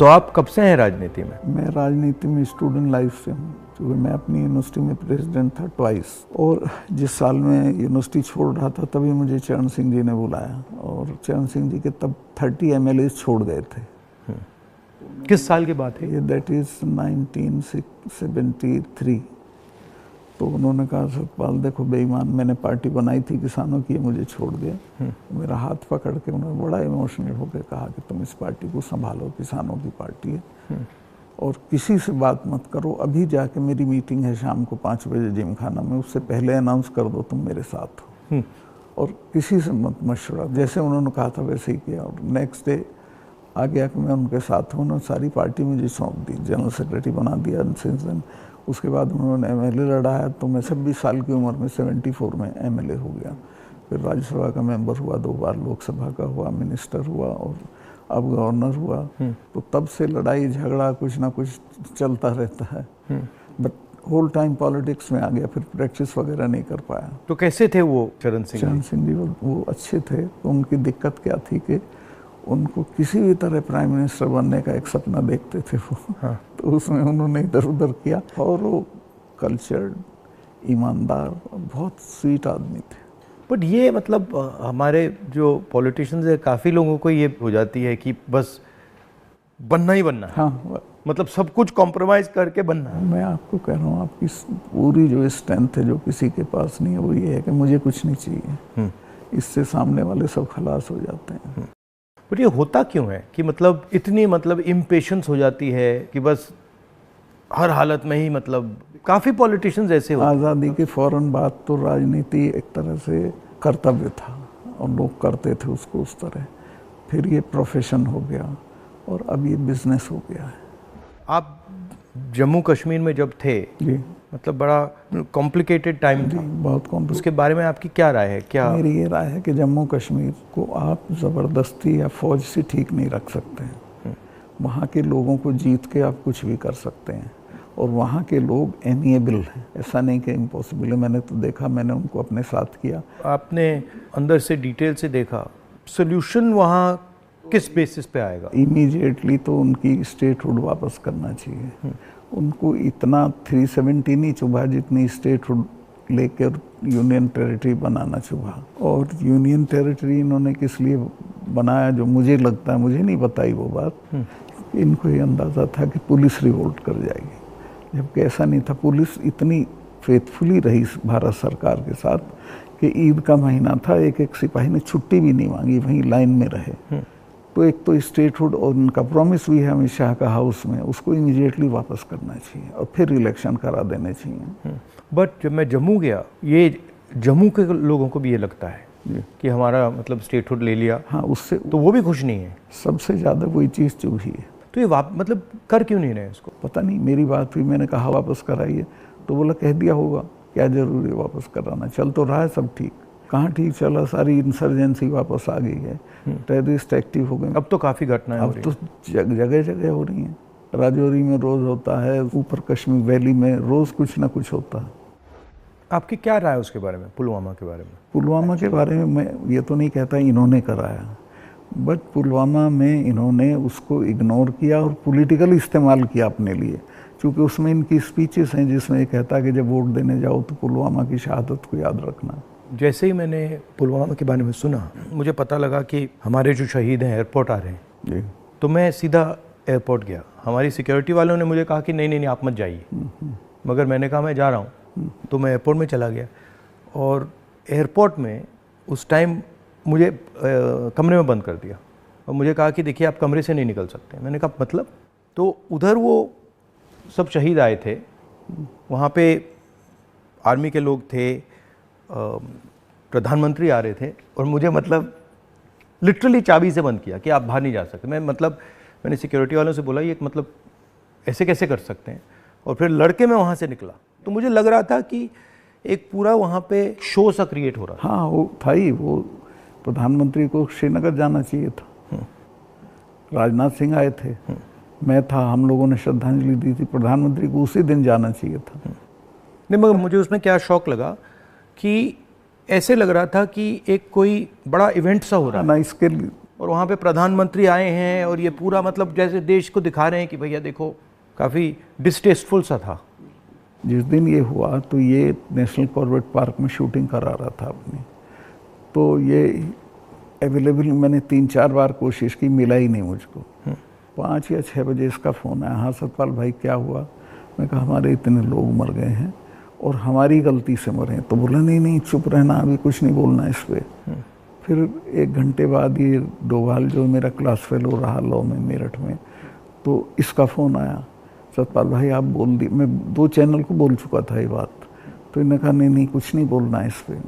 तो आप कब से हैं राजनीति में? मैं राजनीति में स्टूडेंट लाइफ से हूँ, क्योंकि मैं अपनी यूनिवर्सिटी में प्रेसिडेंट था ट्वाइस। और जिस साल मैं यूनिवर्सिटी छोड़ रहा था तभी मुझे चरण सिंह जी ने बुलाया, और चरण सिंह जी के तब 30 MLA छोड़ गए थे। किस साल की बात है? ये दैट इज़ 1973। तो उन्होंने कहा सतपाल देखो बेईमान, मैंने पार्टी बनाई थी किसानों की, मुझे छोड़ दिया। मेरा हाथ पकड़ के उन्होंने बड़ा इमोशनल होकर कहा कि तुम इस पार्टी को संभालो, किसानों की पार्टी है, और किसी से बात मत करो। अभी जाके मेरी मीटिंग है शाम को 5 बजे जिम खाना में, उससे पहले अनाउंस कर दो तुम मेरे साथ हो, और किसी से मत मशवरा। जैसे उन्होंने कहा था वैसे ही किया, और नेक्स्ट डे आ गया कि मैं उनके साथ हूँ। उन्होंने सारी पार्टी मुझे सौंप दी, जनरल सेक्रेटरी बना दिया। उसके बाद उन्होंने MLA लड़ाया, तो मैं 26 साल की उम्र में 74 में MLA हो गया। फिर राज्यसभा का मेंबर हुआ, 2 बार लोकसभा का हुआ, मिनिस्टर हुआ, और अब गवर्नर हुआ। तो तब से लड़ाई झगड़ा कुछ ना कुछ चलता रहता है, बट होल टाइम पॉलिटिक्स में आ गया, फिर प्रैक्टिस वगैरह नहीं कर पाया। तो कैसे थे वो चरण सिंह? चरण सिंह जी वो अच्छे थे। तो उनकी दिक्कत क्या थी कि उनको किसी भी तरह प्राइम मिनिस्टर बनने का एक सपना देखते थे वो। हाँ। तो उसमें उन्होंने इधर उधर किया, और वो कल्चर्ड, ईमानदार, बहुत स्वीट आदमी थे। बट ये मतलब हमारे जो पॉलिटिशियंस है, काफ़ी लोगों को ये हो जाती है कि बस बनना ही बनना है। हाँ, मतलब सब कुछ कॉम्प्रोमाइज़ करके बनना है। मैं आपको कह रहा हूँ, आपकी पूरी जो स्ट्रेंथ है जो किसी के पास नहीं है, वो ये है कि मुझे कुछ नहीं चाहिए। इससे सामने वाले सब खलास हो जाते हैं। बट ये होता क्यों है कि मतलब इतनी इम्पेशेंस हो जाती है कि बस हर हालत में ही, मतलब काफ़ी पॉलिटिशियंस ऐसे होते हैं। आज़ादी के फौरन बाद तो राजनीति एक तरह से कर्तव्य था, और लोग करते थे उसको उस तरह। फिर ये प्रोफेशन हो गया, और अब ये बिजनेस हो गया है। आप जम्मू कश्मीर में जब थे जी, मतलब बड़ा कॉम्प्लिकेटेड टाइम था, बहुत कॉम्प्लिकेटेड। उसके बारे में आपकी क्या राय है? क्या मेरी ये राय है कि जम्मू कश्मीर को आप ज़बरदस्ती या फौज से ठीक नहीं रख सकते हैं। वहाँ के लोगों को जीत के आप कुछ भी कर सकते हैं, और वहाँ के लोग एमिएबल हैं। ऐसा नहीं कि इम्पॉसिबल है, मैंने तो देखा, मैंने उनको अपने साथ किया। आपने अंदर से डिटेल से देखा, सोल्यूशन वहाँ किस बेसिस पे आएगा? इमीडिएटली तो उनकी स्टेटहुड वापस करना चाहिए। उनको इतना 370 नहीं चुभा जितनी स्टेटहुड लेकर यूनियन टेरिटरी बनाना चुभा। और यूनियन टेरिटरी इन्होंने किस लिए बनाया, जो मुझे लगता है, मुझे नहीं बताई वो बात, इनको ये अंदाज़ा था कि पुलिस रिवोल्ट कर जाएगी, जबकि ऐसा नहीं था। पुलिस इतनी फेथफुली रही भारत सरकार के साथ कि ईद का महीना था, एक एक सिपाही ने छुट्टी भी नहीं मांगी, वहीं लाइन में रहे। तो एक तो स्टेटहुड और उनका प्रॉमिस भी है अमित शाह का हाउस में, उसको इमीडिएटली वापस करना चाहिए, और फिर इलेक्शन करा देने चाहिए। बट जब मैं जम्मू गया, ये जम्मू के लोगों को भी ये लगता है कि हमारा मतलब स्टेटहुड ले लिया। हाँ, उससे तो वो भी खुश नहीं है। सबसे ज़्यादा वही चीज़ चुभी है। तो ये मतलब कर क्यों नहीं रहे इसको? पता नहीं, मेरी बात हुई, मैंने कहा वापस कराइए, तो बोला कह दिया होगा, क्या जरूरी है वापस कराना, चल तो रहा है सब ठीक। कहाँ ठीक चला, सारी इंसर्जेंसी वापस आ गई है, टेररिस्ट एक्टिव हो गए। अब तो काफ़ी घटनाएं हो रही हैं। अब तो जगह जगह हो रही हैं। राजौरी में रोज़ होता है, ऊपर कश्मीर वैली में रोज़ कुछ ना कुछ होता है। आपकी क्या राय है उसके बारे में, पुलवामा के बारे में? पुलवामा के बारे में मैं ये तो नहीं कहता इन्होंने कराया, बट पुलवामा में इन्होंने उसको इग्नोर किया और पॉलिटिकल इस्तेमाल किया अपने लिए, क्योंकि उसमें इनकी स्पीचेस हैं जिसमें ये कहता है कि जब वोट देने जाओ तो पुलवामा की शहादत को याद रखना। जैसे ही मैंने पुलवामा के बारे में सुना, मुझे पता लगा कि हमारे जो शहीद हैं एयरपोर्ट आ रहे हैं जी, तो मैं सीधा एयरपोर्ट गया। हमारी सिक्योरिटी वालों ने मुझे कहा कि नहीं नहीं नहीं आप मत जाइए, मगर मैंने कहा मैं जा रहा हूँ। तो मैं एयरपोर्ट में चला गया, और एयरपोर्ट में उस टाइम मुझे कमरे में बंद कर दिया, और मुझे कहा कि देखिए आप कमरे से नहीं निकल सकते। मैंने कहा मतलब? तो उधर वो सब शहीद आए थे, वहाँ पे आर्मी के लोग थे, प्रधानमंत्री आ रहे थे, और मुझे मतलब लिटरली चाबी से बंद किया कि आप बाहर नहीं जा सकते। मैंने सिक्योरिटी वालों से बोला ये मतलब ऐसे कैसे कर सकते हैं, और फिर लड़के मैं वहाँ से निकला। तो मुझे लग रहा था कि एक पूरा वहाँ पे शो सा क्रिएट हो रहा था। हाँ, वो था ही। वो प्रधानमंत्री को श्रीनगर जाना चाहिए था, राजनाथ सिंह आए थे, मैं था, हम लोगों ने श्रद्धांजलि दी थी। प्रधानमंत्री को उसी दिन जाना चाहिए था। नहीं, मगर मुझे उसमें क्या शौक लगा कि ऐसे लग रहा था कि एक कोई बड़ा इवेंट सा हो रहा है। ना इसके लिए और वहाँ पे प्रधानमंत्री आए हैं और ये पूरा मतलब जैसे देश को दिखा रहे हैं कि भैया देखो, काफ़ी डिस्टेस्टफुल सा था। जिस दिन ये हुआ तो ये नेशनल कॉर्बेट पार्क में शूटिंग करा रहा था अपनी, तो ये अवेलेबल, मैंने 3-4 बार कोशिश की, मिला ही नहीं मुझको। 5 या 6 बजे इसका फ़ोन आया, हाँ सतपाल भाई क्या हुआ? मैं कहा हमारे इतने लोग मर गए हैं और हमारी गलती से मरे। तो बोला नहीं नहीं चुप रहना, अभी कुछ नहीं बोलना इस पर। फिर 1 घंटे बाद ये डोभाल जो मेरा क्लास फेलो रहा लॉ में मेरठ में, तो इसका फ़ोन आया, सतपाल भाई आप बोल दी। मैं 2 चैनल को बोल चुका था ये बात, तो इन्होंने कहा नहीं नहीं कुछ नहीं बोलना है इस पर।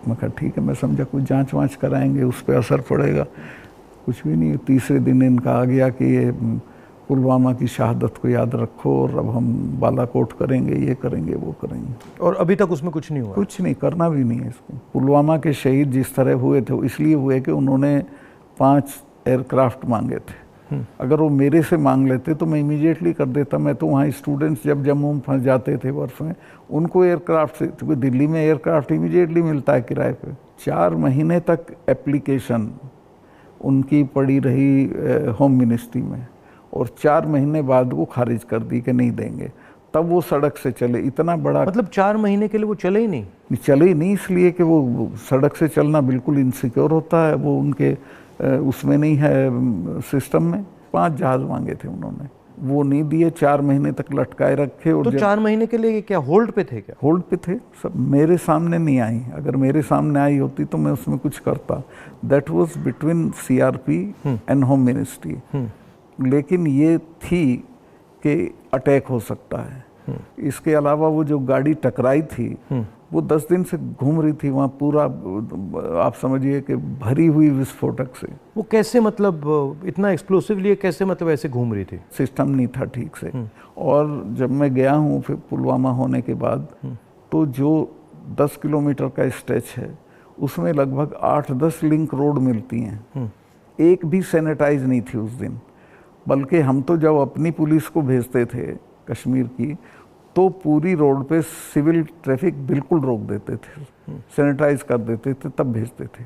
मैं कहा ठीक है, मैं समझा कुछ जांच वाँच कराएंगे, उस पर असर पड़ेगा। कुछ भी नहीं। तीसरे दिन इनका आ गया कि ये पुलवामा की शहादत को याद रखो और अब हम बालाकोट करेंगे, ये करेंगे, वो करेंगे। और अभी तक उसमें कुछ नहीं हुआ? कुछ नहीं, करना भी नहीं है इसको। पुलवामा के शहीद जिस तरह हुए थे इसलिए हुए कि उन्होंने 5 एयरक्राफ्ट मांगे थे। अगर वो मेरे से मांग लेते तो मैं इमीडिएटली कर देता। मैं तो वहाँ स्टूडेंट्स जब जम्मू में फंस जाते थे बर्फ में, उनको एयरक्राफ्ट से, क्योंकि दिल्ली में एयरक्राफ्ट इमीडिएटली मिलता है किराए पे। 4 महीने तक एप्लीकेशन उनकी पड़ी रही होम मिनिस्ट्री में, और 4 महीने बाद वो खारिज कर दी कि नहीं देंगे। तब वो सड़क से चले। इतना बड़ा, मतलब 4 महीने के लिए वो चले ही नहीं? चले ही नहीं, इसलिए कि वो सड़क से चलना बिल्कुल इनसिक्योर होता है, वो उनके उसमें नहीं है सिस्टम में। 5 जहाज मांगे थे उन्होंने, वो नहीं दिए। 4 महीने तक लटकाए रखे। और तो 4 महीने के लिए क्या होल्ड पे थे? क्या होल्ड पे थे सब? मेरे सामने नहीं आई। अगर मेरे सामने आई होती तो मैं उसमें कुछ करता। That was between CRP and home ministry. लेकिन ये थी कि अटैक हो सकता है। इसके अलावा वो जो गाड़ी टकराई थी वो 10 दिन से घूम रही थी वहाँ, पूरा आप समझिए कि भरी हुई विस्फोटक से। वो कैसे, मतलब इतना एक्सप्लोसिवली कैसे, मतलब ऐसे घूम रही थी? सिस्टम नहीं था ठीक से। और जब मैं गया हूँ फिर पुलवामा होने के बाद, तो जो 10 किलोमीटर का स्ट्रेच है उसमें लगभग 8-10 लिंक रोड मिलती हैं। एक भी सैनिटाइज नहीं थी उस दिन। बल्कि हम तो जब अपनी पुलिस को भेजते थे कश्मीर की, तो पूरी रोड पे सिविल ट्रैफिक बिल्कुल रोक देते थे, सैनिटाइज कर देते थे, तब भेजते थे।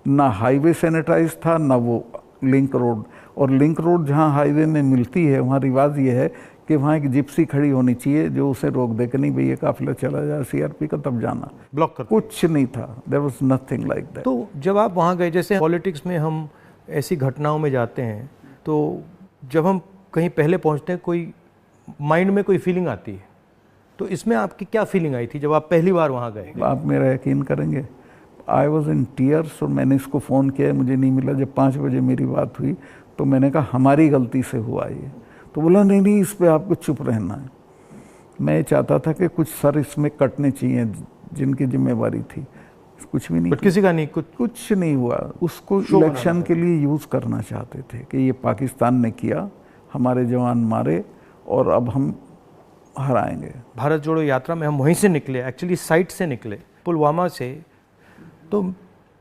ना हाईवे सैनिटाइज था, ना वो लिंक रोड। और लिंक रोड जहाँ हाईवे में मिलती है वहाँ रिवाज ये है कि वहाँ एक जिप्सी खड़ी होनी चाहिए जो उसे रोक दे कि नहीं भाई ये काफिला चला जाए सीआरपी का, तब जाना। ब्लॉक कर कुछ नहीं था, there was nothing like that. तो जब आप वहाँ गए, जैसे पॉलिटिक्स में हम ऐसी घटनाओं में जाते हैं, तो जब हम कहीं पहले पहुँचते हैं, कोई माइंड में कोई फीलिंग आती है, तो इसमें आपकी क्या फीलिंग आई थी जब आप पहली बार वहाँ गए? आप मेरा यकीन करेंगे, आई वॉज इन टीयर्स। और मैंने इसको फ़ोन किया, मुझे नहीं मिला। जब 5 बजे मेरी बात हुई तो मैंने कहा हमारी गलती से हुआ ये। तो बोला नहीं नहीं इस पर आपको चुप रहना है। मैं चाहता था कि कुछ सर इसमें कटने चाहिए जिनकी जिम्मेवारी थी। कुछ भी नहीं, किसी का नहीं, कुछ नहीं हुआ। उसको इलेक्शन के लिए यूज़ करना चाहते थे कि ये पाकिस्तान ने किया, हमारे जवान मारे और अब हम हराएंगे। भारत जोड़ो यात्रा में हम वहीं से निकले, एक्चुअली साइट से निकले, पुलवामा से। तो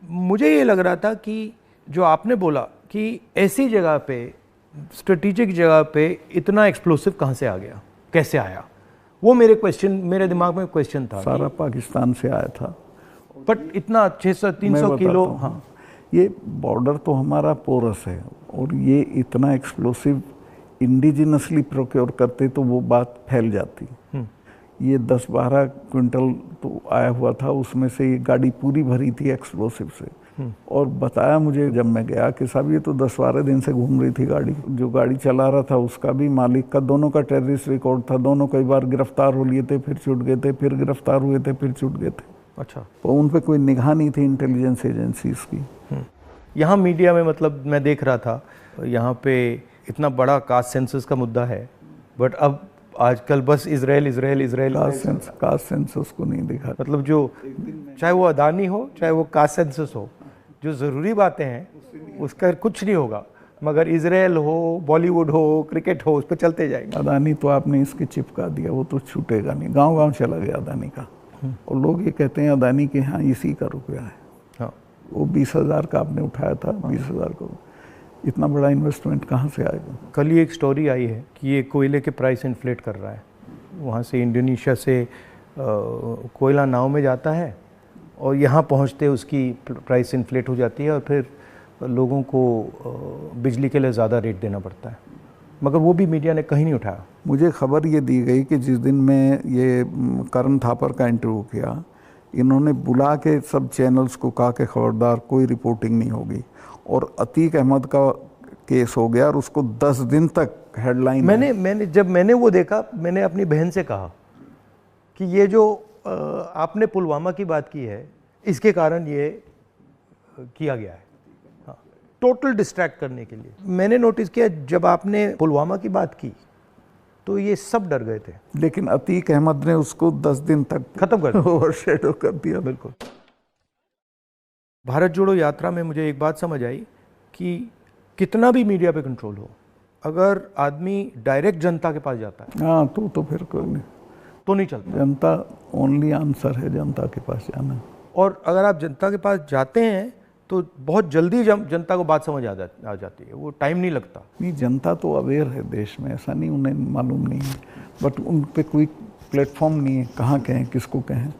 मुझे ये लग रहा था कि जो आपने बोला कि ऐसी जगह पे, स्ट्रेटेजिक जगह पे इतना एक्सप्लोसिव कहाँ से आ गया, कैसे आया, वो मेरे दिमाग में क्वेश्चन था। सारा पाकिस्तान से आया था, बट इतना 600-300 किलो। हाँ, ये बॉर्डर तो हमारा पोरस है, और ये इतना एक्सप्लोसिव इंडिजिनसली प्रोक्योर करते तो वो बात फैल जाती। ये 10-12 क्विंटल तो आया हुआ था, उसमें से ये गाड़ी पूरी भरी थी एक्सप्लोसिव से। और बताया मुझे जब मैं गया कि साहब ये तो 10-12 दिन से घूम रही थी गाड़ी। जो गाड़ी चला रहा था उसका भी, मालिक का, दोनों का टेररिस्ट रिकॉर्ड था। दोनों कई बार गिरफ्तार हो लिए थे, फिर छूट गए थे, फिर गिरफ्तार हुए थे, फिर छूट गए थे। अच्छा, तो उन पर कोई निगाह नहीं थी इंटेलिजेंस एजेंसीज की। यहाँ मीडिया में, मतलब मैं देख रहा था, यहाँ पे इतना बड़ा कास्ट सेंसस का मुद्दा है, बट अब आजकल बस इजराइल कास्ट सेंसस को नहीं दिखा। मतलब जो, चाहे वो अदानी हो, चाहे वो कास्ट सेंसस हो, जो ज़रूरी बातें हैं उसका कुछ नहीं होगा, मगर इजराइल हो, बॉलीवुड हो, क्रिकेट हो, उस पर चलते जाएंगे। अदानी तो आपने इसके चिपका दिया, वो तो छूटेगा नहीं। गांव-गांव चला गया अदानी का। और लोग ये कहते हैं अदानी के यहाँ इसी का रुपया है। हाँ, वो 20,000 का आपने उठाया था, 20,000 को इतना बड़ा इन्वेस्टमेंट कहाँ से आएगा? कल ही एक स्टोरी आई है कि ये कोयले के प्राइस इन्फ्लेट कर रहा है। वहाँ से इंडोनेशिया से कोयला नाव में जाता है और यहाँ पहुँचते उसकी प्राइस इन्फ्लेट हो जाती है, और फिर लोगों को बिजली के लिए ज़्यादा रेट देना पड़ता है, मगर वो भी मीडिया ने कहीं नहीं उठाया। मुझे खबर ये दी गई कि जिस दिन मैं ये करण थापर का इंटरव्यू किया, इन्होंने बुला के सब चैनल्स को कहा कि खबरदार कोई रिपोर्टिंग नहीं होगी, और अतीक अहमद का केस हो गया और उसको 10 दिन तक हेडलाइन। जब मैंने वो देखा, मैंने अपनी बहन से कहा कि ये जो आपने पुलवामा की बात की है, इसके कारण ये किया गया है, हाँ, टोटल डिस्ट्रैक्ट करने के लिए। मैंने नोटिस किया जब आपने पुलवामा की बात की तो ये सब डर गए थे, लेकिन अतीक अहमद ने उसको 10 दिन तक खत्म कर दिया, ओवरशैडो कर दिया। बिल्कुल। भारत जोड़ो यात्रा में मुझे एक बात समझ आई कि कितना भी मीडिया पे कंट्रोल हो, अगर आदमी डायरेक्ट जनता के पास जाता है, हाँ, तो फिर कोई नहीं, तो नहीं चलता। जनता ओनली आंसर है, जनता के पास जाना। और अगर आप जनता के पास जाते हैं तो बहुत जल्दी जनता को बात समझ आ जाती है, वो टाइम नहीं लगता। नहीं, जनता तो अवेयर है देश में, ऐसा नहीं उन्हें मालूम नहीं है, बट उन पे कोई प्लेटफॉर्म नहीं है, कहाँ कहें, किसको कहें।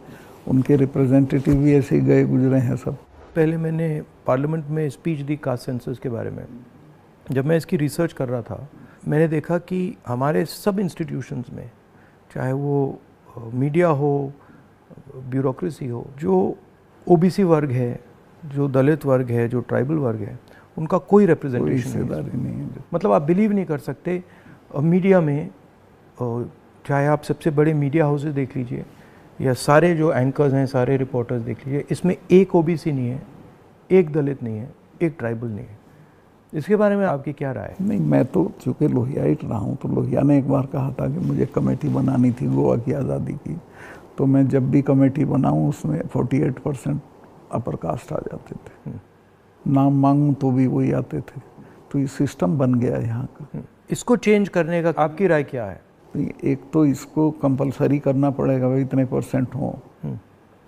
उनके रिप्रेजेंटेटिव भी ऐसे ही गए गुजरे हैं सब। पहले मैंने पार्लियामेंट में स्पीच दी कास्ट सेंसस के बारे में। जब मैं इसकी रिसर्च कर रहा था, मैंने देखा कि हमारे सब इंस्टीट्यूशंस में, चाहे वो मीडिया हो, ब्यूरोक्रेसी हो, जो ओबीसी वर्ग है, जो दलित वर्ग है, जो ट्राइबल वर्ग है, उनका कोई रिप्रेजेंटेशन नहीं है। मतलब आप बिलीव नहीं कर सकते, मीडिया में चाहे आप सबसे बड़े मीडिया हाउसेस देख लीजिए या सारे जो एंकर्स हैं, सारे रिपोर्टर्स देख लीजिए, इसमें एक ओबीसी नहीं है, एक दलित नहीं है, एक ट्राइबल नहीं है। इसके बारे में आपकी क्या राय है? नहीं, मैं तो चूँकि लोहियाइट रहा हूँ, तो लोहिया ने एक बार कहा था कि मुझे कमेटी बनानी थी गोवा की आज़ादी की, तो मैं जब भी कमेटी बनाऊँ उसमें 48% अपर कास्ट आ जाते थे, नाम मांगूँ तो भी वही आते थे। तो ये सिस्टम बन गया है यहाँ का। इसको चेंज करने का आपकी राय क्या है? एक तो इसको कंपलसरी करना पड़ेगा, भाई इतने % हो,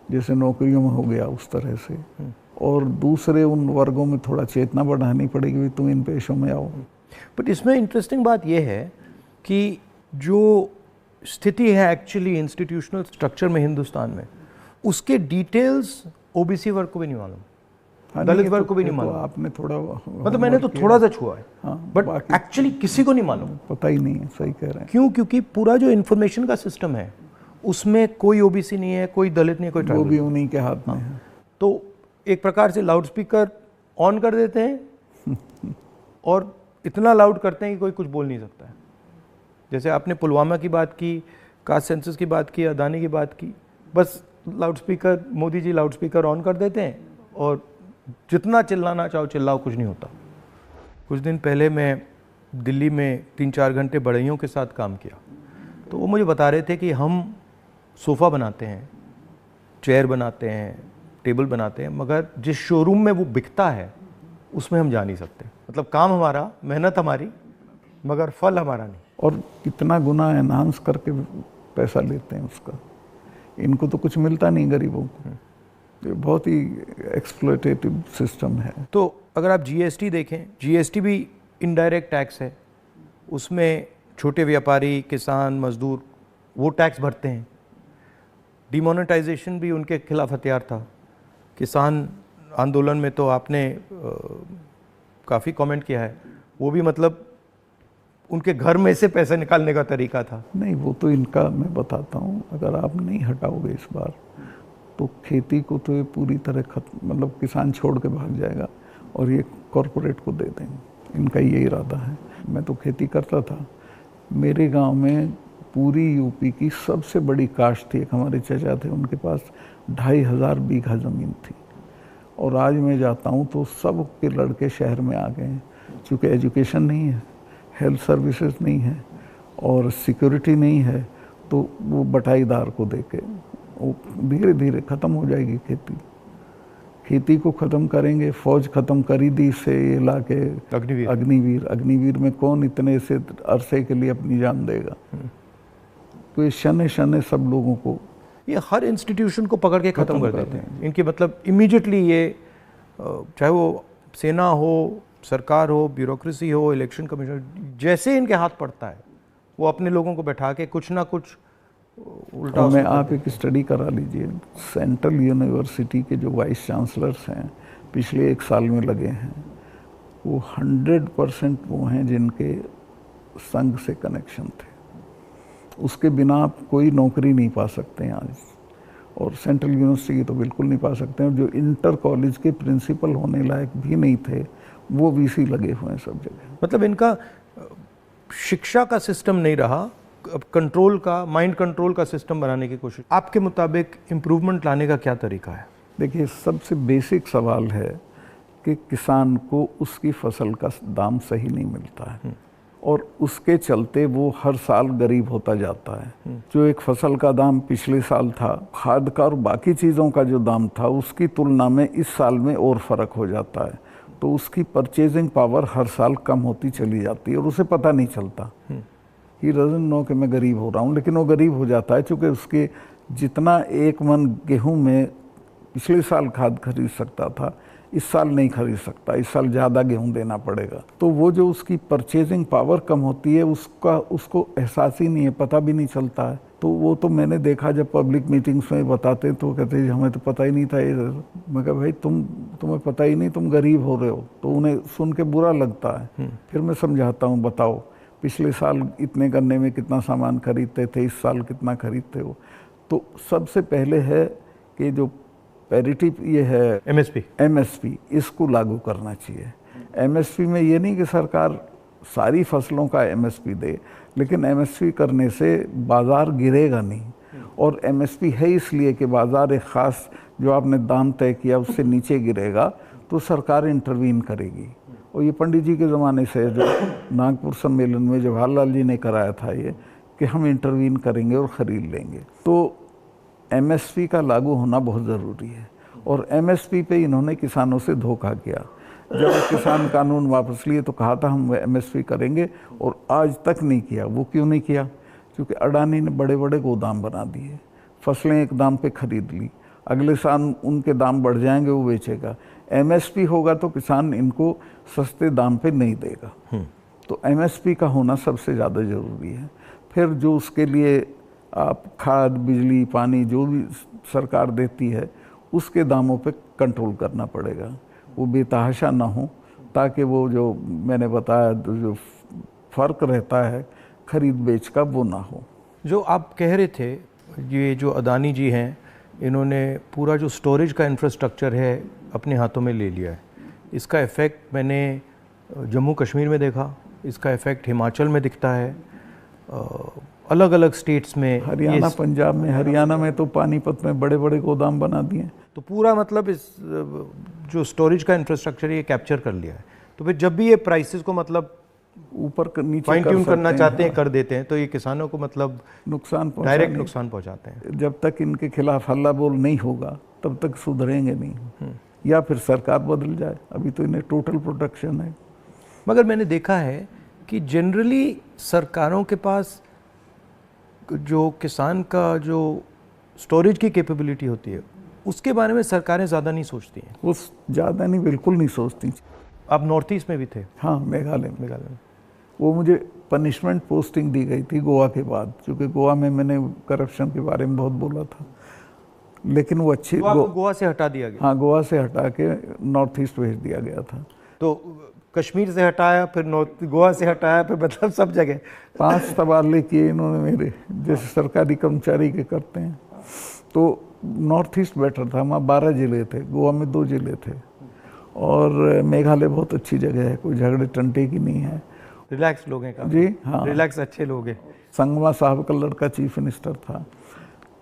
जैसे नौकरियों में हो गया उस तरह से, और दूसरे उन वर्गों में थोड़ा चेतना बढ़ानी पड़ेगी, भाई तुम इन पेशों में आओ। बट इसमें इंटरेस्टिंग बात यह है कि जो स्थिति है एक्चुअली इंस्टीट्यूशनल स्ट्रक्चर में हिंदुस्तान में, उसके डिटेल्स ओबीसी वर्ग को भी नहीं मालूम, दलित वर्ग को भी नहीं मालूम। आपने थोड़ा, मतलब मैंने तो थोड़ा सा छुआ है, बट एक्चुअली किसी को नहीं मालूम, पता ही नहीं है। सही कह रहे हैं। क्यों? क्योंकि पूरा जो इन्फॉर्मेशन का सिस्टम है उसमें कोई ओबीसी नहीं है, कोई दलित नहीं है, कोई ट्राइबल, वो भी उन्हीं के हाथ में है। तो एक प्रकार से लाउड स्पीकर ऑन कर देते हैं और इतना लाउड करते हैं कि कोई कुछ बोल नहीं सकता है। जैसे आपने पुलवामा की बात की, कास्ट सेंसस की बात की, अदानी की बात की, बस loud speaker, Modi ji loud speaker on कर देते हैं और जितना चिल्लाना चाहो चिल्लाओ, कुछ नहीं होता। कुछ दिन पहले मैं दिल्ली में 3-4 घंटे बढ़इयों के साथ काम किया, तो वो मुझे बता रहे थे कि हम सोफ़ा बनाते हैं, चेयर बनाते हैं, टेबल बनाते हैं, मगर जिस शोरूम में वो बिकता है उसमें हम जा नहीं सकते। मतलब काम हमारा, मेहनत हमारी, मगर फल हमारा नहीं। और कितना गुना एनहांस करके पैसा लेते हैं उसका। इनको तो कुछ मिलता नहीं गरीबों को। ये बहुत ही एक्सप्लॉयटेटिव सिस्टम है। तो अगर आप जीएसटी देखें, जीएसटी भी इनडायरेक्ट टैक्स है, उसमें छोटे व्यापारी, किसान, मजदूर वो टैक्स भरते हैं। डिमोनेटाइजेशन भी उनके खिलाफ हथियार था। किसान आंदोलन में तो आपने काफ़ी कमेंट किया है, वो भी मतलब उनके घर में से पैसे निकालने का तरीका था। नहीं, वो तो इनका मैं बताता हूँ, अगर आप नहीं हटाओगे इस बार तो खेती को तो ये पूरी तरह खत्म, मतलब किसान छोड़ के भाग जाएगा और ये कॉरपोरेट को दे देंगे। इनका ये इरादा है। मैं तो खेती करता था। मेरे गांव में पूरी यूपी की सबसे बड़ी काश्त थी। एक हमारे चचा थे, उनके पास 2500 बीघा ज़मीन थी। और आज मैं जाता हूँ तो सब के लड़के शहर में आ गए हैं, क्योंकि एजुकेशन नहीं है, हेल्थ सर्विसेज नहीं है और सिक्योरिटी नहीं है, तो वो बटाईदार को देके वो धीरे धीरे ख़त्म हो जाएगी खेती। खेती को ख़त्म करेंगे, फौज ख़त्म करी दी से ये ला के अग्निवीर में कौन इतने से अरसे के लिए अपनी जान देगा। तो ये शने शने सब लोगों को, ये हर इंस्टीट्यूशन को पकड़ के ख़त्म कर देते हैं। इनके मतलब इमीडिएटली ये, चाहे वो सेना हो, सरकार हो, ब्यूरोक्रेसी हो, इलेक्शन कमीशन, जैसे इनके हाथ पड़ता है वो अपने लोगों को बैठा के कुछ ना कुछ उल्टा। मैं आप एक स्टडी करा लीजिए, सेंट्रल यूनिवर्सिटी के जो वाइस चांसलर्स हैं पिछले 1 साल में लगे हैं, वो 100% वो हैं जिनके संघ से कनेक्शन थे। उसके बिना आप कोई नौकरी नहीं पा सकते हैं आज, और सेंट्रल यूनिवर्सिटी की तो बिल्कुल नहीं पा सकते हैं। और जो इंटर कॉलेज के प्रिंसिपल होने लायक भी नहीं थे, वो वीसी लगे हुए हैं सब जगह। मतलब इनका शिक्षा का सिस्टम नहीं रहा, अब कंट्रोल का, माइंड कंट्रोल का सिस्टम बनाने की कोशिश। आपके मुताबिक इम्प्रूवमेंट लाने का क्या तरीका है? देखिए, सबसे बेसिक सवाल है कि किसान को उसकी फसल का दाम सही नहीं मिलता है, और उसके चलते वो हर साल गरीब होता जाता है। जो एक फसल का दाम पिछले साल था, खाद का और बाकी चीज़ों का जो दाम था, उसकी तुलना में इस साल में और फ़र्क हो जाता है। तो उसकी परचेजिंग पावर हर साल कम होती चली जाती है और उसे पता नहीं चलता। ही डजंट नो कि मैं गरीब हो रहा हूँ, लेकिन वो गरीब हो जाता है क्योंकि उसके जितना एक मन गेहूं में पिछले साल खाद खरीद सकता था, इस साल नहीं खरीद सकता, इस साल ज़्यादा गेहूं देना पड़ेगा। तो वो जो उसकी परचेजिंग पावर कम होती है, उसको एहसास ही नहीं है, पता भी नहीं चलता है। तो वो तो मैंने देखा, जब पब्लिक मीटिंग्स में बताते तो कहते हैं हमें तो पता ही नहीं था ये। मैं कहा भाई तुम्हें पता ही नहीं, तुम गरीब हो रहे हो। तो उन्हें सुन के बुरा लगता है। फिर मैं समझाता हूँ, बताओ पिछले साल इतने गन्ने में कितना सामान खरीदते थे, इस साल कितना खरीदते हो। तो सबसे पहले है कि जो पैरिटी ये है एमएसपी, इसको लागू करना चाहिए। एमएसपी में ये नहीं कि सरकार सारी फसलों का एमएसपी दे, लेकिन एमएसपी करने से बाज़ार गिरेगा नहीं। और एमएसपी है इसलिए कि बाज़ार एक ख़ास जो आपने दाम तय किया उससे नीचे गिरेगा तो सरकार इंटरवीन करेगी। और ये पंडित जी के ज़माने से जो नागपुर सम्मेलन में जवाहरलाल जी ने कराया था ये, कि हम इंटरवीन करेंगे और ख़रीद लेंगे। तो एमएसपी का लागू होना बहुत ज़रूरी है। और एमएसपी पे इन्होंने किसानों से धोखा किया। जब किसान कानून वापस लिए तो कहा था हम एमएसपी करेंगे, और आज तक नहीं किया। वो क्यों नहीं किया? क्योंकि अडानी ने बड़े बड़े गोदाम बना दिए, फसलें एक दाम पे खरीद ली, अगले साल उनके दाम बढ़ जाएंगे, वो बेचेगा। एमएसपी होगा तो किसान इनको सस्ते दाम पे नहीं देगा। तो एमएसपी का होना सबसे ज़्यादा ज़रूरी है। फिर जो उसके लिए आप खाद, बिजली, पानी जो भी सरकार देती है, उसके दामों पे कंट्रोल करना पड़ेगा, वो बेतहाशा ना हो, ताकि वो जो मैंने बताया जो फ़र्क रहता है खरीद बेच का, वो ना हो। जो आप कह रहे थे, ये जो अदानी जी हैं, इन्होंने पूरा जो स्टोरेज का इंफ्रास्ट्रक्चर है अपने हाथों में ले लिया है। इसका इफ़ेक्ट मैंने जम्मू कश्मीर में देखा, इसका इफ़ेक्ट हिमाचल में दिखता है, अलग अलग स्टेट्स में, हरियाणा, पंजाब में। हरियाणा में तो पानीपत में बड़े बड़े गोदाम बना दिए। तो पूरा मतलब इस जो स्टोरेज का इंफ्रास्ट्रक्चर ये कैप्चर कर लिया है। तो फिर जब भी ये प्राइसेस को मतलब ऊपर नीचे फाइन ट्यून करना चाहते हैं, कर देते हैं, तो ये किसानों को मतलब नुकसान, डायरेक्ट नुकसान पहुंचाते हैं। जब तक इनके खिलाफ हल्ला बोल नहीं होगा तब तक सुधरेंगे नहीं, या फिर सरकार बदल जाए। अभी तो इन्हें टोटल प्रोटेक्शन है। मगर मैंने देखा है कि जनरली सरकारों के पास जो किसान का जो स्टोरेज की कैपेबिलिटी होती है, उसके बारे में सरकारें ज़्यादा नहीं सोचती हैं। वो ज़्यादा नहीं, बिल्कुल नहीं सोचती। आप नॉर्थ ईस्ट में भी थे? हाँ, मेघालय में। वो मुझे पनिशमेंट पोस्टिंग दी गई थी गोवा के बाद, क्योंकि गोवा में मैंने करप्शन के बारे में बहुत बोला था। लेकिन वो अच्छी गोवा से हटा दिया गया। हाँ, गोवा से हटा के नॉर्थ ईस्ट भेज दिया गया था। तो कश्मीर से हटाया, फिर गोवा से हटाया, फिर मतलब सब जगह 5 तबादले किए इन्होंने मेरे, जैसे सरकारी कर्मचारी के करते हैं। तो नॉर्थ ईस्ट बेटर था, वहाँ 12 ज़िले थे, गोवा में 2 ज़िले थे। और मेघालय बहुत अच्छी जगह है, कोई झगड़े टंटे की नहीं है, रिलैक्स लोग हैं। जी हाँ, रिलैक्स अच्छे लोग हैं। संगमा साहब का लड़का चीफ मिनिस्टर था,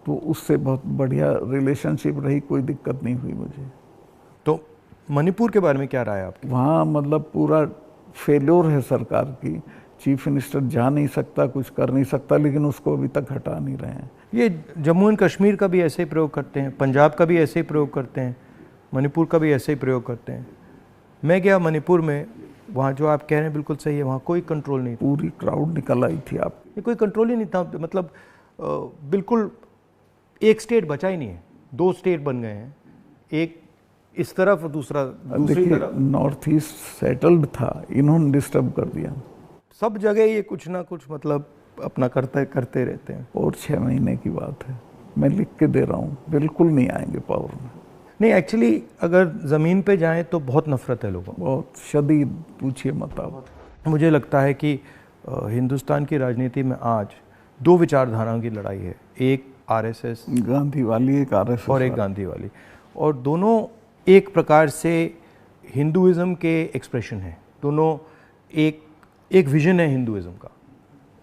तो उससे बहुत बढ़िया रिलेशनशिप रही, कोई दिक्कत नहीं हुई मुझे। तो मणिपुर के बारे में क्या राय है आपकी? वहाँ मतलब पूरा फेल्योर है सरकार की। चीफ मिनिस्टर जा नहीं सकता, कुछ कर नहीं सकता, लेकिन उसको अभी तक हटा नहीं रहे हैं। ये जम्मू एंड कश्मीर का भी ऐसे ही प्रयोग करते हैं, पंजाब का भी ऐसे ही प्रयोग करते हैं, मणिपुर का भी ऐसे ही प्रयोग करते हैं। मैं गया मणिपुर में, वहाँ जो आप कह रहे हैं बिल्कुल सही है, वहाँ कोई कंट्रोल नहीं था। पूरी क्राउड निकल आई थी। आप ये कोई कंट्रोल ही नहीं था, मतलब बिल्कुल एक स्टेट बचा ही नहीं है, 2 स्टेट बन गए हैं, एक इस तरफ और दूसरा दूसरी तरफ। नॉर्थ ईस्ट सेटल्ड था, इन्होंने डिस्टर्ब कर दिया। सब जगह ये कुछ ना कुछ मतलब अपना करते रहते हैं। और 6 महीने की बात है, मैं लिख के दे रहा हूँ, बिल्कुल नहीं आएंगे पावर में। नहीं, एक्चुअली अगर ज़मीन पे जाएं तो बहुत नफरत है लोगों को, बहुत शदीद, पूछिए मत आप। मुझे लगता है कि हिंदुस्तान की राजनीति में आज दो विचारधाराओं की लड़ाई है, एक आरएसएस गांधी वाली, एक आरएसएस और एक गांधी वाली, और दोनों एक प्रकार से हिंदुइज्म के एक्सप्रेशन हैं। दोनों एक विजन है हिंदुइज्म का,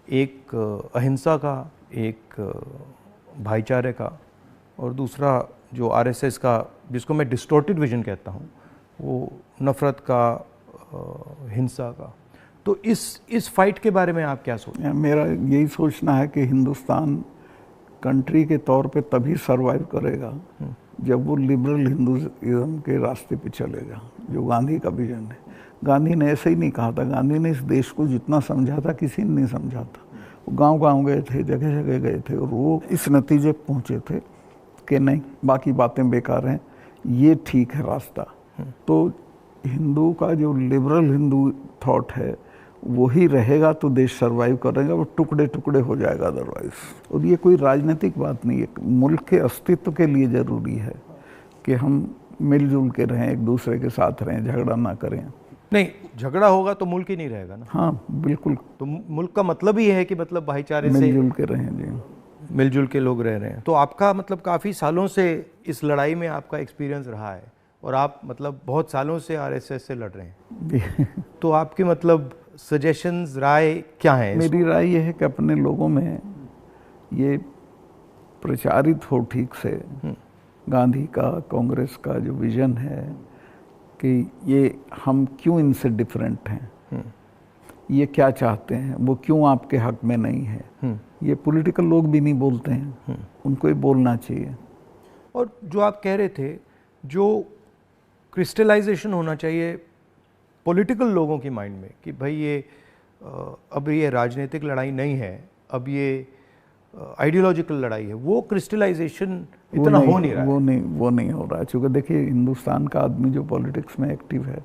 एक अहिंसा का, एक भाईचारे का, और दूसरा जो आरएसएस का, जिसको मैं डिस्टॉर्टेड विजन कहता हूँ, वो नफ़रत का, हिंसा का। तो इस फाइट के बारे में आप क्या सोचते हैं? मेरा यही सोचना है कि हिंदुस्तान कंट्री के तौर पे तभी सरवाइव करेगा जब वो लिबरल हिंदुइज्म के रास्ते पे चलेगा, जो गांधी का विजन है। गांधी ने ऐसे ही नहीं कहा था, गांधी ने इस देश को जितना समझा था किसी ने नहीं समझा था। वो गांव-गांव गए थे, जगह जगह गए थे, और वो इस नतीजे पे पहुंचे थे कि नहीं, बाकी बातें बेकार हैं, ये ठीक है रास्ता। तो हिंदू का जो लिबरल हिंदू थॉट है वही रहेगा तो देश सरवाइव करेगा, वो टुकड़े टुकड़े हो जाएगा अदरवाइज। और ये कोई राजनीतिक बात नहीं है, मुल्क के अस्तित्व के लिए ज़रूरी है कि हम मिलजुल के रहें, एक दूसरे के साथ रहें, झगड़ा ना करें। नहीं, झगड़ा होगा तो मुल्क ही नहीं रहेगा ना। हाँ बिल्कुल, तो मुल्क का मतलब ही है कि मतलब भाईचारे से मिलजुल के रहें जी, मिलजुल के लोग रह रहे हैं। तो आपका मतलब काफ़ी सालों से इस लड़ाई में आपका एक्सपीरियंस रहा है, और आप मतलब बहुत सालों से आरएसएस से लड़ रहे हैं। तो आपकी मतलब सजेशंस, राय क्या है? मेरी राय ये है कि अपने लोगों में ये प्रचारित हो ठीक से गांधी का, कांग्रेस का जो विजन है कि ये हम क्यों इनसे डिफरेंट हैं, ये क्या चाहते हैं, वो क्यों आपके हक में नहीं है, ये पॉलिटिकल लोग भी नहीं बोलते हैं, उनको ये बोलना चाहिए। और जो आप कह रहे थे, जो क्रिस्टलाइजेशन होना चाहिए पॉलिटिकल लोगों की माइंड में कि भाई ये अब ये राजनीतिक लड़ाई नहीं है, अब ये आइडियोलॉजिकल लड़ाई है, वो क्रिस्टलाइजेशन इतना हो नहीं रहा है। वो नहीं हो रहा है, क्योंकि देखिए हिंदुस्तान का आदमी जो पॉलिटिक्स में एक्टिव है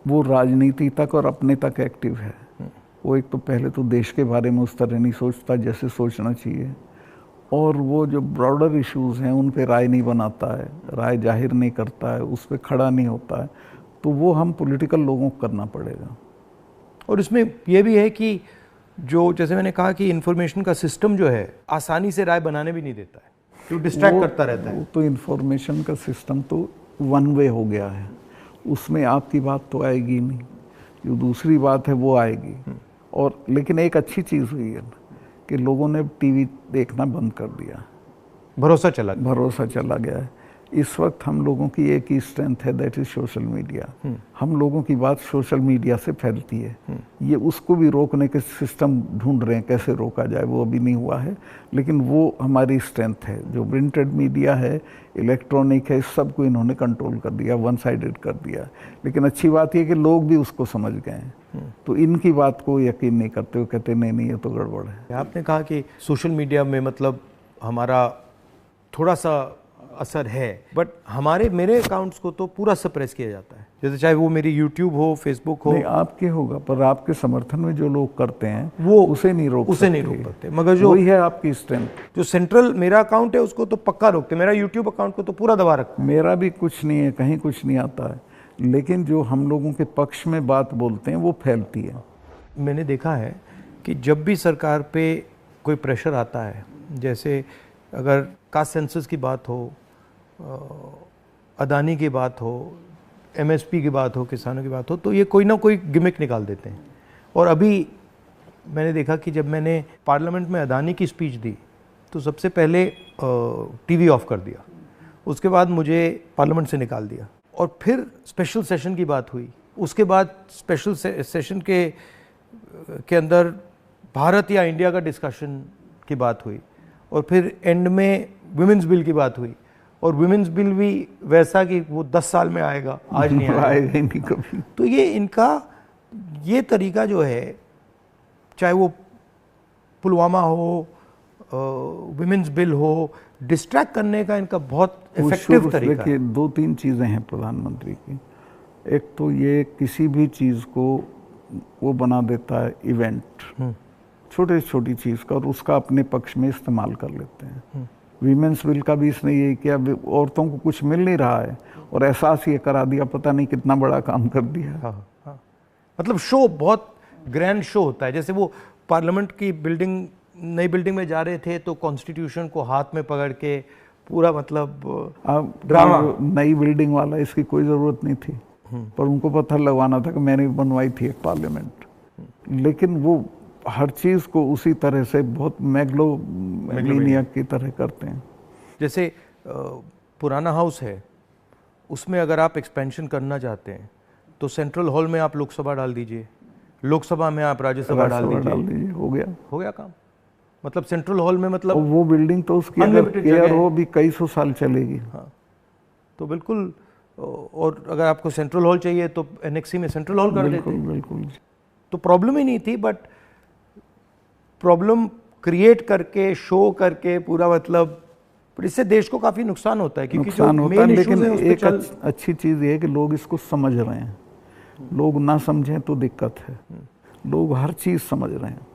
वो राजनीति तक और अपने तक एक्टिव है। वो एक तो पहले तो देश के बारे में उस तरह नहीं सोचता जैसे सोचना चाहिए, और वो जो ब्रॉडर इश्यूज हैं उन पे राय नहीं बनाता है, राय जाहिर नहीं करता है, उस पर खड़ा नहीं होता है। तो वो हम पॉलिटिकल लोगों को करना पड़ेगा। और इसमें यह भी है कि जो, जैसे मैंने कहा कि इंफॉर्मेशन का सिस्टम जो है आसानी से राय बनाने भी नहीं देता है, जो डिस्ट्रैक्ट करता रहता है। तो इंफॉर्मेशन का सिस्टम तो वन वे हो गया है, उसमें आपकी बात तो आएगी नहीं, जो दूसरी बात है वो आएगी। और लेकिन एक अच्छी चीज़ हुई है कि लोगों ने टीवी देखना बंद कर दिया, भरोसा चला गया है। इस वक्त हम लोगों की एक ही स्ट्रेंथ है, दैट इज सोशल मीडिया। हम लोगों की बात सोशल मीडिया से फैलती है। ये उसको भी रोकने के सिस्टम ढूंढ रहे हैं, कैसे रोका जाए, वो अभी नहीं हुआ है, लेकिन वो हमारी स्ट्रेंथ है। जो प्रिंटेड मीडिया है, इलेक्ट्रॉनिक है, सबको इन्होंने कंट्रोल कर दिया, वन साइडेड कर दिया। लेकिन अच्छी बात यह कि लोग भी उसको समझ गए हैं, तो इनकी बात को यकीन नहीं करते, वो कहते नहीं ये तो गड़बड़ है। आपने कहा कि सोशल मीडिया में मतलब हमारा थोड़ा सा असर है, बट मेरे अकाउंट्स को तो पूरा सप्रेस किया जाता है, जैसे चाहे वो मेरी यूट्यूब हो, फेसबुक हो। नहीं, आपके होगा, पर आपके समर्थन में जो लोग करते हैं वो उसे नहीं रोक सकते। मगर जो वही है आपकी स्ट्रेंथ। जो सेंट्रल मेरा अकाउंट है उसको तो पक्का रोकते, मेरा यूट्यूब अकाउंट को तो पूरा दबा रखते। मेरा भी कुछ नहीं है, कहीं कुछ नहीं आता है, लेकिन जो हम लोगों के पक्ष में बात बोलते हैं वो फैलती है। मैंने देखा है कि जब भी सरकार पे कोई प्रेशर आता है, जैसे अगर कास्ट सेंसस की बात हो, अदानी की बात हो, एमएसपी की बात हो, किसानों की बात हो, तो ये कोई ना कोई गिमिक निकाल देते हैं। और अभी मैंने देखा कि जब मैंने पार्लियामेंट में अदानी की स्पीच दी तो सबसे पहले टीवी ऑफ कर दिया, उसके बाद मुझे पार्लियामेंट से निकाल दिया, और फिर स्पेशल सेशन की बात हुई, उसके बाद स्पेशल सेशन के अंदर भारत या इंडिया का डिस्कशन की बात हुई, और फिर एंड में विमेंस बिल की बात हुई, और विमेंस बिल भी वैसा कि वो 10 साल में आएगा, आज नहीं आएगा ही नहीं कभी। तो ये इनका ये तरीका जो है, चाहे वो पुलवामा हो, विमेंस बिल हो, डिस्ट्रैक्ट करने का इनका बहुत इफेक्टिव तरीका है। 2-3 चीज़ें हैं प्रधानमंत्री की। एक तो ये किसी भी चीज़ को वो बना देता है इवेंट, छोटी छोटी चीज़ का, और उसका अपने पक्ष में इस्तेमाल कर लेते हैं। वीमेंस बिल का भी इसने यही किया, औरतों को कुछ मिल नहीं रहा है और एहसास ये करा दिया, पता नहीं कितना बड़ा काम कर दिया। हाँ हाँ, मतलब शो बहुत ग्रैंड शो होता है। जैसे वो पार्लियामेंट की बिल्डिंग, नई बिल्डिंग में जा रहे थे तो कॉन्स्टिट्यूशन को हाथ में पकड़ के पूरा मतलब ड्रामा। नई बिल्डिंग वाला इसकी कोई ज़रूरत नहीं थी, पर उनको पत्थर लगवाना था कि मैंने बनवाई थी एक पार्लियामेंट। लेकिन वो हर चीज़ को उसी तरह से बहुत मैग्लोमैनियक की तरह करते हैं। जैसे पुराना हाउस है, उसमें अगर आप एक्सपेंशन करना चाहते हैं तो सेंट्रल हॉल में आप लोकसभा डाल दीजिए, लोकसभा में आप राज्यसभा डाल दीजिए, हो गया काम। मतलब सेंट्रल हॉल में मतलब वो बिल्डिंग तो उसकी अगर केयर हो भी कई सौ साल चलेगी। हाँ, तो बिल्कुल। और अगर आपको सेंट्रल हॉल चाहिए तो एनेक्सी में सेंट्रल हॉल कर देते। बिल्कुल। तो प्रॉब्लम ही नहीं थी, बट प्रॉब्लम क्रिएट करके, शो करके पूरा मतलब, इससे देश को काफी नुकसान होता है। क्योंकि नुकसान होता है, लेकिन एक अच्छी चीज़ ये है कि लोग इसको समझ रहे हैं। लोग ना समझें तो दिक्कत है, लोग हर चीज़ समझ रहे हैं।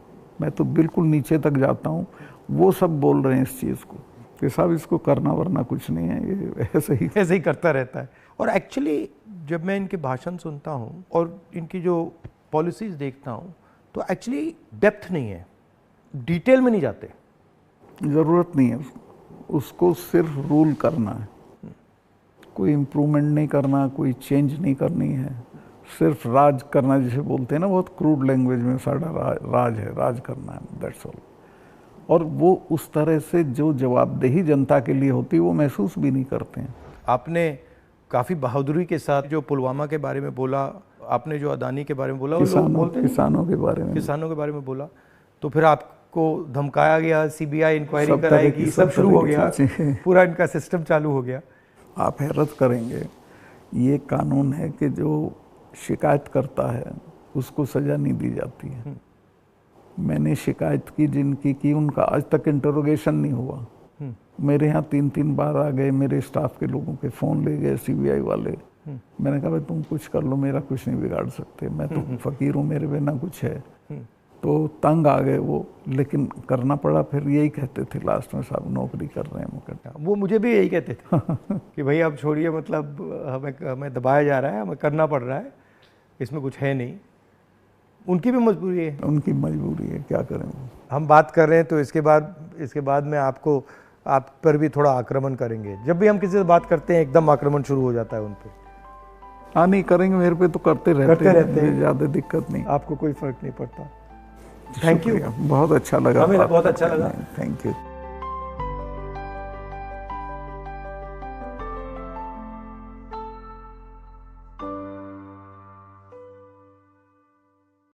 मैं तो बिल्कुल नीचे तक जाता हूँ, वो सब बोल रहे हैं इस चीज़ को कि साहब इसको करना वरना कुछ नहीं है, ये ऐसे ही करता रहता है। और एक्चुअली जब मैं इनके भाषण सुनता हूँ और इनकी जो पॉलिसीज़ देखता हूँ तो एक्चुअली डेप्थ नहीं है, डिटेल में नहीं जाते। ज़रूरत नहीं है उसको सिर्फ रूल करना है, कोई इम्प्रूवमेंट नहीं करना, कोई चेंज नहीं करनी है, सिर्फ राज करना, जिसे बोलते हैं ना बहुत क्रूड लैंग्वेज में, सारा राज है, राज करना है, दैट्स ऑल। और वो उस तरह से जो जवाबदेही जनता के लिए होती है वो महसूस भी नहीं करते हैं। आपने काफ़ी बहादुरी के साथ जो पुलवामा के बारे में बोला, आपने जो अदानी के बारे में बोला, किसानों के बारे में बोला, तो फिर आपको धमकाया गया, सीबीआई इंक्वायरी कराएगी, सब शुरू हो गया, पूरा इनका सिस्टम चालू हो गया। आप हैरत करेंगे, ये कानून है कि जो शिकायत करता है उसको सज़ा नहीं दी जाती है। मैंने शिकायत की जिनकी की, उनका आज तक इंटरोगेशन नहीं हुआ। मेरे यहाँ 3-3 बार आ गए, मेरे स्टाफ के लोगों के फ़ोन ले गए सीबीआई वाले। मैंने कहा भाई तुम कुछ कर लो, मेरा कुछ नहीं बिगाड़ सकते, मैं तो फ़कीर हूँ, मेरे बिना कुछ है। तो तंग आ गए वो, लेकिन करना पड़ा। फिर यही कहते थे लास्ट में, साहब नौकरी कर रहे हैं मुकदमा। वो मुझे भी यही कहते थे कि भाई आप छोड़िए, मतलब हमें दबाया जा रहा है, हमें करना पड़ रहा है, इसमें कुछ है नहीं। उनकी भी मजबूरी है, उनकी मजबूरी है, क्या करें। हम बात कर रहे हैं तो इसके बाद में आप पर भी थोड़ा आक्रमण करेंगे। जब भी हम किसी से बात करते हैं एकदम आक्रमण शुरू हो जाता है उन पर। हाँ नहीं करेंगे, मेरे पे तो करते रहते हैं, ज़्यादा दिक्कत नहीं, आपको कोई फर्क नहीं पड़ता। थैंक यू, बहुत अच्छा लगा, हमें बहुत अच्छा लगा, थैंक यू।